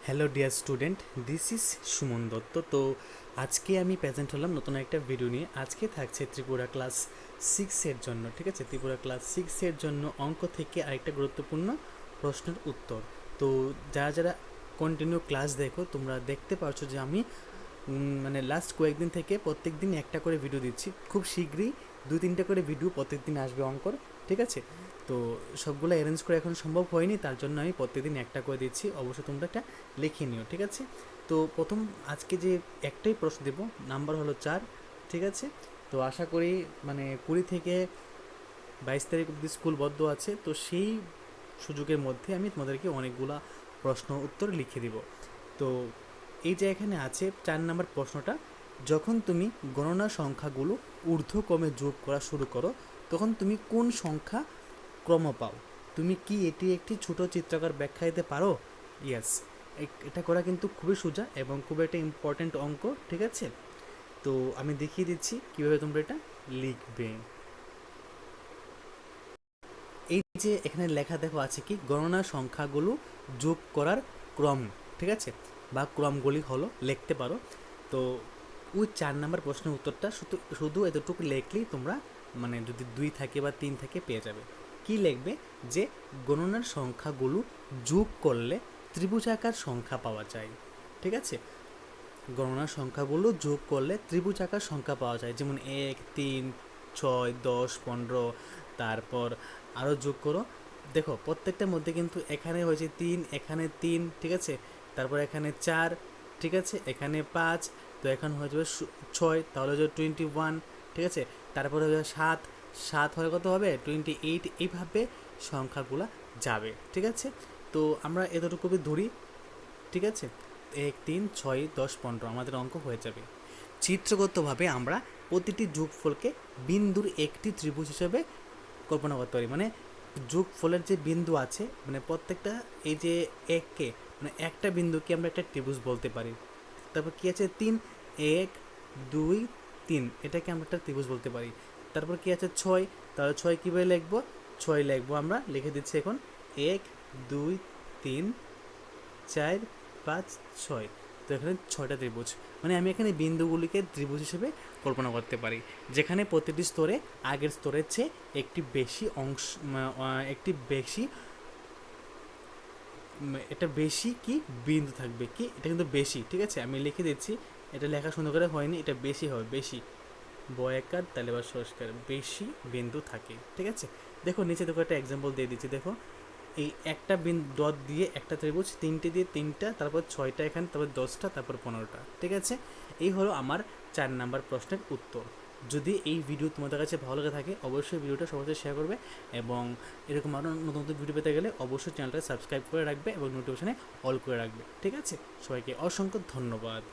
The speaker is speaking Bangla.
Hello dear student, this is Suman Dutta. তো আজকে আমি প্রেজেন্ট হলাম নতুন একটা ভিডিও নিয়ে। আজকে থাকছে ত্রিপুরা ক্লাস সিক্সের জন্য, ঠিক আছে? ত্রিপুরা ক্লাস সিক্সের জন্য অঙ্ক থেকে আরেকটা গুরুত্বপূর্ণ প্রশ্নের উত্তর। তো যারা যারা কন্টিনিউ ক্লাস দেখো, তোমরা দেখতে পারছো যে আমি মানে লাস্ট কয়েকদিন থেকে প্রত্যেক দিন একটা করে ভিডিও দিচ্ছি। খুব শীঘ্রই 2-3টা করে ভিডিও প্রত্যেক দিন আসবে অঙ্কর, ঠিক আছে? তো সবগুলো অ্যারেঞ্জ করে এখন সম্ভব হয়নি, তার জন্য আমি প্রত্যেকদিন একটা করে দিচ্ছি। অবশ্যই তোমরা এটা লিখে নিও, ঠিক আছে? তো প্রথম আজকে যে একটাই প্রশ্ন দেব, নাম্বার হলো 4, ঠিক আছে? তো আশা করি মানে 20 থেকে 22 তারিখ অব্দি স্কুল বদ্ধ আছে, তো সেই সুযোগের মধ্যে আমি তোমাদেরকে অনেকগুলা প্রশ্ন উত্তর লিখে দিব। তো এই যে এখানে আছে 4 নম্বর প্রশ্নটা, যখন তুমি গণনা সংখ্যাগুলো ঊর্ধ্বক্রমে যোগ করা শুরু করো, তখন তুমি কোন সংখ্যা ক্রম পাও? তুমি কি এটি একটি ছোট চিত্রাকার ব্যাখ্যা দিতে পারো? ইয়েস, এটা করা কিন্তু খুবই সোজা এবং খুব একটা ইম্পর্ট্যান্ট অঙ্ক, ঠিক আছে? তো আমি দেখিয়ে দিচ্ছি কীভাবে তোমরা এটা লিখবে। এই যে এখানে লেখা দেখো আছে কি, গণনা সংখ্যাগুলো যোগ করার ক্রম, ঠিক আছে? বা ক্রমগুলি হলো লিখতে পারো। তো ওই 4 নম্বর প্রশ্নের উত্তরটা শুধু শুধু এতটুকু লিখলেই তোমরা মানে যদি 2 থাকে বা 3 থাকে পেয়ে যাবে। কি লিখবে? যে গণনার সংখ্যাগুলো যোগ করলে ত্রিভুজাকার সংখ্যা পাওয়া যায়, ঠিক আছে? গণনার সংখ্যাগুলো যোগ করলে ত্রিভুজাকার সংখ্যা পাওয়া যায়, যেমন 1, 3, 6, 10, 15, তারপর আরও যোগ করো। দেখো প্রত্যেকটার মধ্যে কিন্তু এখানে হয়েছে 3, এখানে 3, ঠিক আছে? তারপর এখানে 4, ঠিক আছে? এখানে 5, তো এখন হয়ে যাবে 6, তাহলে হয়ে যাবে 21, ঠিক আছে? তারপরে হয়ে যাবে 7, 7 হয়ে কত হবে? 28, এইভাবে সংখ্যাগুলো যাবে, ঠিক আছে? তো আমরা এতটুকু ধরি, ঠিক আছে? 1, 3, 6, 10, 15 আমাদের অঙ্ক হয়ে যাবে। চিত্রগতভাবে আমরা প্রতিটি যোগফলকে বিন্দুর একটি ত্রিভুজ হিসেবে কল্পনা করতে পারি। মানে যোগফলের যে বিন্দু আছে, মানে প্রত্যেকটা এই যে এককে মানে একটা বিন্দুকে আমরা একটা ত্রিভুজ বলতে পারি। তারপর কি আছে? 3, 1, 2, 3, এটাকে আমরা একটা ত্রিভুজ বলতে পারি। তারপর কি আছে? 6, তাহলে 6 কীভাবে লিখবো? 6 লিখবো, আমরা লিখে দিচ্ছি এখন 1, 2, 3, 4, 5, 6। তো এখানে 6টা ত্রিভুজ। মানে আমি এখানে বিন্দুগুলিকে ত্রিভুজ হিসেবে কল্পনা করতে পারি, যেখানে প্রতিটি স্তরে আগের স্তরের চেয়ে একটি বেশি অংশ, একটি বেশি এটা বেশি কি বিন্দু থাকবে। কি এটা কিন্তু বেশি, ঠিক আছে? আমি লিখে দিচ্ছি, এটা লেখা সুন্দর করে হয়নি, এটা বেশি হবে, বেশি বয়াকার তাহলে বা সংস্কার বেশি বিন্দু থাকে, ঠিক আছে? দেখো নিচে দেখো একটা এক্সাম্পল দিয়ে দিচ্ছি। দেখো এই একটা ডট দিয়ে একটা ত্রিভুজ, 3টে দিয়ে 3টা, তারপর 6টা এখানে, তারপর 10টা, তারপর 15টা, ঠিক আছে? এই হলো আমার 4 নম্বর প্রশ্নের উত্তর। যদি এই ভিডিও তোমাদের কাছে ভালো লেগে থাকে, অবশ্যই ভিডিওটা সবার সাথে শেয়ার করবে এবং এরকম আরও নতুন নতুন ভিডিও পেতে গেলে অবশ্যই চ্যানেলটা সাবস্ক্রাইব করে রাখবে এবং নোটিফিকেশনে অল করে রাখবে, ঠিক আছে? সবাইকে অসংখ্য ধন্যবাদ।